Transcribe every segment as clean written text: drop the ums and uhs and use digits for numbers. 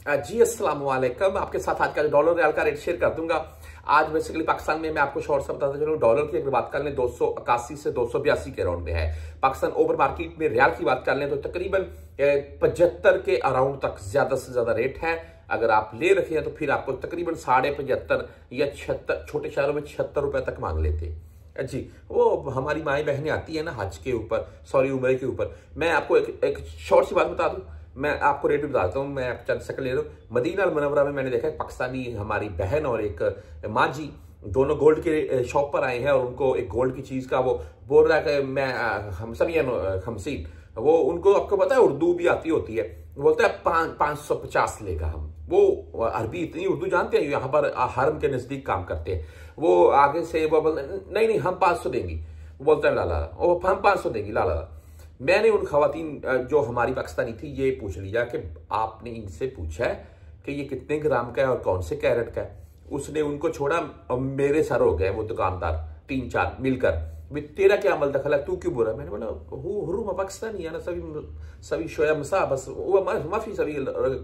जी अस्सलाम वालेकुम। आपके साथ आज का डॉलर रियाल का रेट शेयर कर दूंगा। आज बेसिकली पाकिस्तान में मैं आपको शॉर्ट से बताता चलूं, डॉलर की अगर बात कर लें 281 से 282 के राउंड में है। पाकिस्तान ओवर मार्केट में रियाल की बात कर लें तो तकरीबन 75 के अराउंड तक ज्यादा से ज्यादा रेट है। अगर आप ले रखे हैं तो फिर आपको तकरीबन 75.5 या 76, छोटे शहरों में 76 रुपए तक मांग लेते जी। वो हमारी माएँ बहनें आती है ना हज के ऊपर, सॉरी उम्रे के ऊपर। मैं आपको एक शॉर्ट सी बात बता दूं, मैं आपको रेट भी बताता हूँ। मैं चंद सेकंड ले रहा हूँ। मदीना अल मुनव्वरा में मैंने देखा है पाकिस्तानी हमारी बहन और एक माँ जी दोनों गोल्ड के शॉप पर आए हैं और उनको एक गोल्ड की चीज का वो बोल रहा है कि मैं हम सब हमसीन, वो उनको आपको पता है उर्दू भी आती होती है, बोलता है 550 लेगा हम। वो अरबी इतनी उर्दू जानते हैं, यहाँ पर हरम के नजदीक काम करते हैं। वो आगे से वो बोल नहीं हम 500 देंगी, वो बोलता है लाला वो हम 500 देंगी लाला। मैंने उन खवातीन जो हमारी पाकिस्तानी थी ये पूछ लिया कि आपने इनसे पूछा है कि ये कितने ग्राम का है और कौन से कैरेट का है। उसने उनको छोड़ा, मेरे सर हो गए वो दुकानदार 3-4 मिलकर, तेरा क्या अमल दखल है, तू क्यों बोला। मैंने बोला हुरुम पाकिस्तानी है ना, सभी शोया मसा बस वो माफी सभी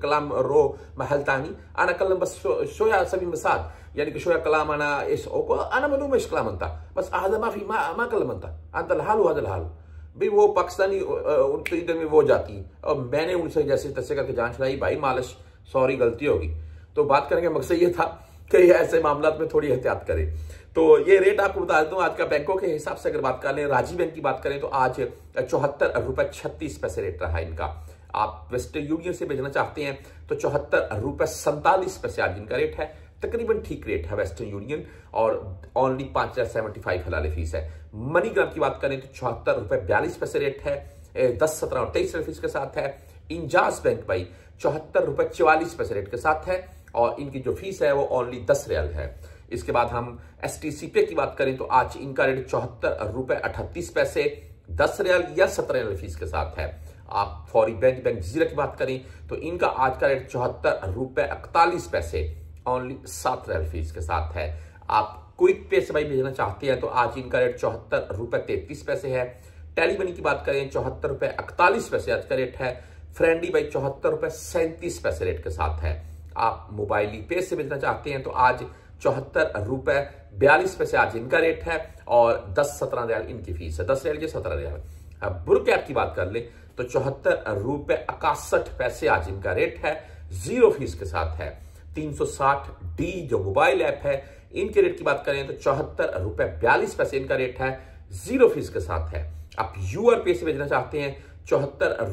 कलाम रो महलतानी आना कलम बस शोया सभी मसाद, यानी कि शोया कलाम आना इस ओको आना मलूम इस कलाम अंता बस आदा माफी मा कलम अंता अंतल हाल हदल हाल भाई। वो पाकिस्तानी उन तरीके में वो जाती है और मैंने उनसे जैसे तैसे करके जांच लाई, भाई मालिश सॉरी गलती होगी। तो बात करने का मकसद ये था कि ऐसे मामला में थोड़ी एहतियात करें। तो ये रेट आपको बता देता हूँ आज का बैंकों के हिसाब से। अगर बात कर लें राजी बैंक की बात करें तो आज 74 रुपए 36 पैसे रेट रहा है इनका। आप वेस्टर्न यूनियन से भेजना चाहते हैं तो 74 रुपए 47 पैसे आज इनका रेट है। तकरीबन ठीक रेट है वेस्टर्न यूनियन और ओनली 5.75 हलाल फीस है। मनीग्राम की बात करें तो 74 रुपए 42 पैसे रेट है, 10, 17 और 23 फीस के साथ है। इंजाज बैंक भाई 74 रुपए 44 पैसे रेट के साथ है और इनकी जो फीस है वो ओनली 10 रियाल है। इसके बाद हम STC पे की बात करें तो आज इनका रेट 74 रुपए 38 पैसे 10 रियाल या 17 रियाल फीस के साथ है। आप फौरी बैंक जजीरा की बात करें तो इनका आज का रेट 74 रुपए 41 पैसे ओनली 7 रियाल फीस के साथ है। आप क्विक पे से भाई भेजना चाहते हैं तो आज इनका रेट 74 रुपए 33 पैसे है। टेली मनी की बात करें 74 रुपए 41 पैसे आज का रेट है। फ्रेंडली भाई 74 रुपए 37 पैसे रेट के साथ है। आप मोबाइल पे से भेजना चाहते हैं तो आज 74 रुपए 42 पैसे आज इनका रेट है और 10-17 रियाल इनकी फीस है, 10 रियाल या 17 रियाल। अब बुर्क ऐप की बात कर ले तो 74 रुपए 61 पैसे आज इनका रेट है, 0 फीस के साथ है। 360D जो मोबाइल ऐप है इनके रेट की बात करें तो 74 रुपए 42 पैसे इनका रेट है, 0 फीस के साथ है। आप URP से भेजना चाहते हैं 74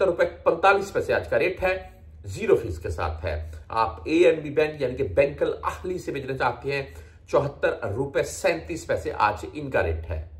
रुपए 45 पैसे आज का रेट है, 0 फीस के साथ है। आप ANB बैंक यानी कि बैंकल अहली से भेजना चाहते हैं 74 रुपए 37 पैसे आज इनका रेट है।